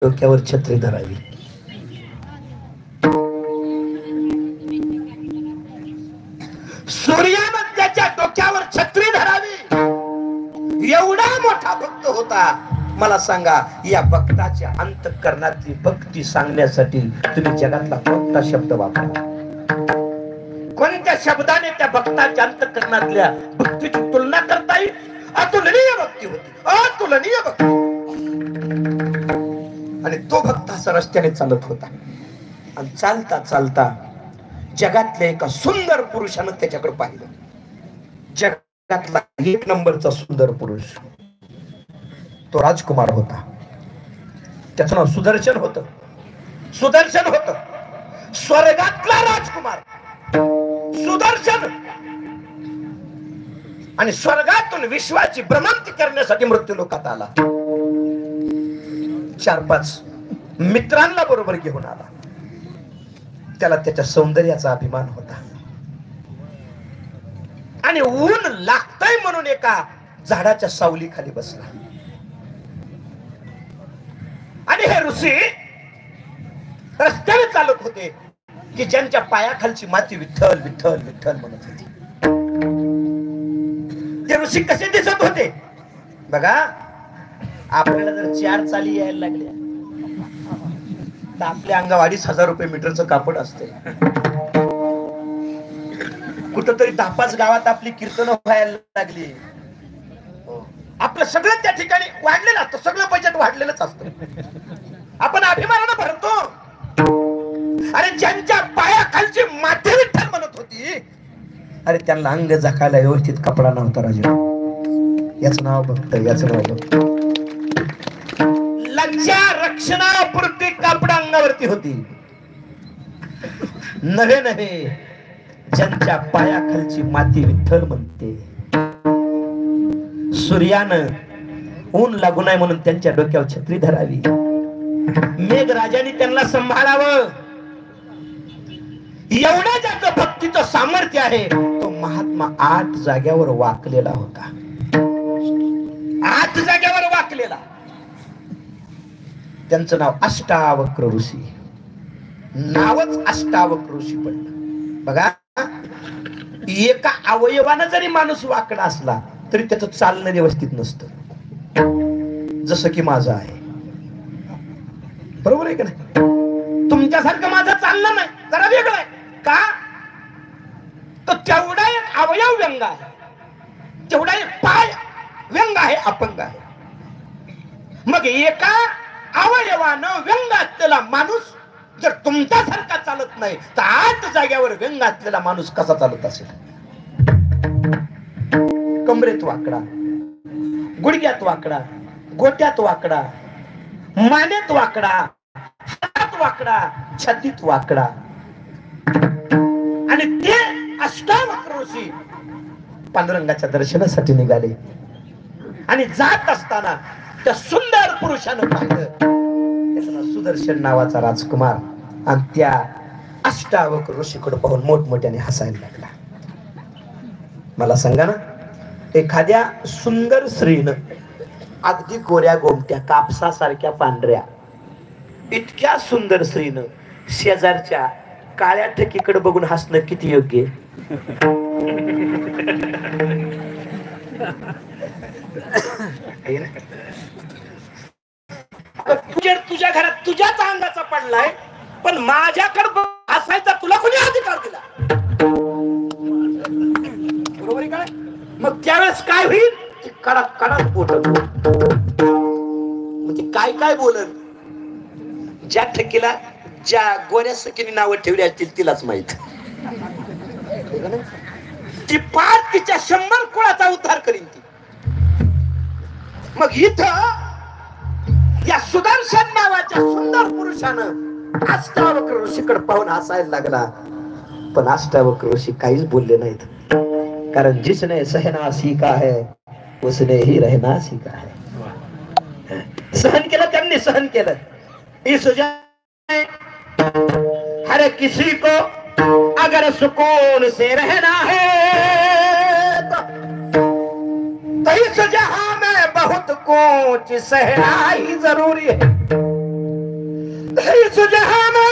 डोक्यावर छत्री धरावी. सूर्यानं त्याच्या डोक्यावर छत्री धरावी एवढा मोठा भक्त होता. मला सांगा, या भक्ताच्या अंतःकरणातली भक्ती सांगण्यासाठी तुम्ही जगातला कोणता शब्द वापरा? कोणत्या शब्दाने त्या भक्ताच्या अंतःकरणातल्या भक्तीची तुलना करता येईल? अतुलनीय भक्ती होती, अतुलनीय भक्ती. आणि तो भक्त असा रस्त्याने चालत होता आणि चालता चालता जगातल्या एका सुंदर पुरुषानं त्याच्याकडे पाहिलं. जगातला 1 नंबरचा सुंदर पुरुष तो राजकुमार होता. त्याचं नाव सुदर्शन होतं. सुदर्शन होतं, स्वर्गातला राजकुमार सुदर्शन. आणि स्वर्गातून विश्वाची भ्रमंती करण्यासाठी मृत्यू लोकात आला. 4-5 मित्रांना बरोबर घेऊन आला. त्याला त्याच्या सौंदर्याचा अभिमान होता. आणि ऊन लागतंय म्हणून एका झाडाच्या सावलीखाली बसला. आणि हे ऋषी रस्त्याने चालत होते की ज्यांच्या पायाखालची माती विठ्ठल विठ्ठल विठ्ठल म्हणत होती. ते ऋषी कसे दिसत होते बघा. आपल्याला जर 4 चाली यायला लागल्या तर आपल्या अंगावर 2,500 रुपये मीटरचं कापड असते. कुठंतरी 10-5 गावात आपली कीर्तन व्हायला लागली, आपलं सगळं त्या ठिकाणी वाढलेलं असतं, सगळं बजेट वाढलेलंच असतं. आपण अभिमानानं भरतो. अरे ज्यांच्या पायाखालची माती विठ्ठल म्हणत होती, अरे त्यांना अंग झाकायला व्यवस्थित कपडा नव्हता राजा. याचं नाव भक्त, याचं नाव भक्त. लज्जा रक्षणापुरती कापड अंगावरती होती. नव्हे नव्हे ज्यांच्या पायाखालची माती विठ्ठल म्हणते. सूर्यानं ऊन लागू नये म्हणून त्यांच्या डोक्यावर छत्री धरावी. मेघराजाने त्यांना सांभाळावं. एवढा ज्याचं भक्तीचं सामर्थ्य आहे तो महात्मा 8 जाग्यावर वाकलेला होता. 8 जाग्यावर वाकलेला. त्यांचं नाव अष्टावक्र ऋषी. नावच अष्टावक्र ऋषी पडलं. बघा, एका अवयवानं जरी माणूस वाकडा असला तरी त्याचं चालणं व्यवस्थित नसतं. जसं की माझं आहे, बरोबर आहे का नाही? तुमच्यासारखं माझं चालणं नाही, जरा वेगळं आहे. का? तो तेवढा एक अवयव व्यंग आहे, तेवढा एक पाय व्यंग आहे, अपंग आहे. मग एका अवयवानं व्यंग असलेला माणूस जर तुमच्यासारखा चालत नाही तर 8 जाग्यावर व्यंग असलेला माणूस कसा चालत असेल? कमरेत वाकडा, गुडघ्यात वाकडा, गोट्यात वाकडा, मानेत वाकडा, हातात वाकडा, छातीत वाकडा. आणि ते अष्टावक्र ऋषी पांडुरंगाच्या दर्शनासाठी निघाले. आणि जात असताना त्या सुंदर पुरुषानं पाहिलं. त्याचं नाव सुदर्शन नावाचा राजकुमार. आणि त्या अष्टावक्र ऋषीकडे पाहून मोठमोठ्याने हसायला लागला. मला सांगा ना, एखाद्या सुंदर स्त्रीनं अगदी गोऱ्या गोमट्या कापसासारख्या पांढऱ्या इतक्या सुंदर स्त्रीनं शेजारच्या काळ्या ठकीकडे बघून हसणं किती योग्य? तुझ्या घरात तुझ्याच अंगाचा पडलाय, पण माझ्याकडे हसायचा तुला कोणी अधिकार दिला? बरोबर आहे काय? मग त्यावेळेस काय होईल? कडक कडक बोलत. म्हणजे काय काय बोलत? ज्या ठेकीला ज्या गोऱ्या सखीने नावं ठेवली असतील तिलाच माहित. ती पार तिच्या 100 कुळाचा उद्धार करीन ती. मग इथं या सुदर्शन नावाच्या सुंदर पुरुषानं अष्टावक्र ऋषीकडे पाहून हसायला लागला. पण अष्टावक्र ऋषी काहीच बोलले नाहीत. कारण जिसने सहना सीखा है उसने ही रहना सीखा है. सहन केलं त्यांनी, सहन केलं. इस हर किसी को अगर सुकून से रहना है तो इस जहां में बहुत कुछ सहना ही जरूरी है. सुजहामा